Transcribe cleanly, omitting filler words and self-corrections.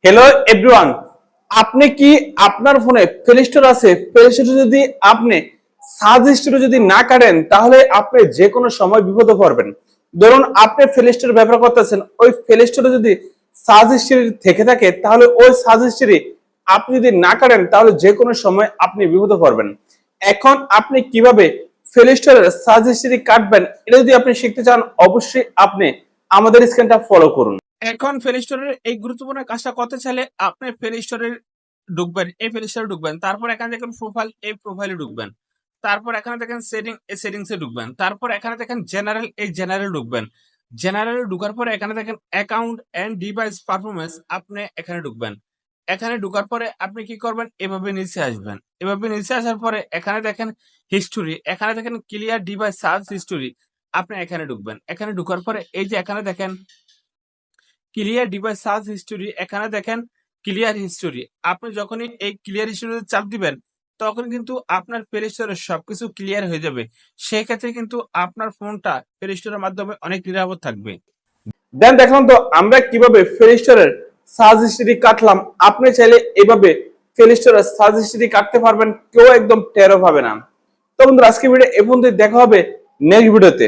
Hello everyone, আপনি কি আপনার ফোনে প্লে স্টোর আছে? প্লে স্টোরে যদি আপনি সার্চ হিস্টরি যদি না কাটেন তাহলে আপনি যে কোনো সময় বিপদে পড়বেন। ধরুন আপনি প্লে স্টোর ব্যবহার করতেছেন, ওই প্লে স্টোরে যদি সার্চ হিস্টরি থেকে থাকে তাহলে ওই সার্চ হিস্টরি আপনি যদি না কাটেন তাহলে যে কোনো সময় আপনি বিপদে পড়বেন। এখন আপনি কিভাবে প্লে স্টোরের সার্চ হিস্টরি কাটবেন এটা যদি আপনি শিখতে চান অবশ্যই আপনি আমাদের স্ক্রিনটা ফলো করুন। এখন প্লে স্টোরের এই গুরুত্বপূর্ণ কাজটা করতে চাইলে আপনি প্লে স্টোরে ঢুকবেন, এই প্লে স্টোরে ঢুকবেন, তারপর এখানে দেখেন প্রোফাইল, এই প্রোফাইলে ঢুকবেন, তারপর এখানে দেখেন সেটিং, এই সেটিংসে ঢুকবেন, তারপর এখানে দেখেন জেনারেল, এই জেনারেল ঢুকবেন। জেনারেলে ঢুকার পরে এখানে দেখেন অ্যাকাউন্ট এন্ড ডিভাইস পারফরমেন্স, আপনি এখানে ঢুকবেন। এখানে ঢুকার পরে আপনি কি করবেন, এভাবে নিচে আসবেন। এভাবে নিচে আসার পরে এখানে দেখেন হিস্টোরি, এখানে দেখেন ক্লিয়ার ডিভাইস সার্চ হিস্টোরি, আপনি এখানে ঢুকবেন। এখানে ঢুকার পরে এই যে এখানে দেখেন ক্লিয়ার ডিভাইস সার্চ হিস্টোরি, এখানে দেখেন ক্লিয়ার হিস্টোরি। আপনি যখনই এই ক্লিয়ার হিস্টোরিতে চাপ দিবেন তখন কিন্তু আপনার প্লে স্টোরে সবকিছু ক্লিয়ার হয়ে যাবে। সেই ক্ষেত্রে কিন্তু আপনার ফোনটা প্লে স্টোরের মাধ্যমে অনেক নিরাপদ থাকবে। দেন দেখলাম তো আমরা কিভাবে প্লে স্টোরের সার্চ হিস্টরি কাটলাম। আপনি চাইলে এভাবে প্লে স্টোরের সার্চ হিস্টরি কাটতে পারবেন, কেউ একদম টেরও পাবে না। তো বন্ধুরা আজকে ভিডিও এই পর্যন্ত, দেখা হবে নেক্সট ভিডিওতে।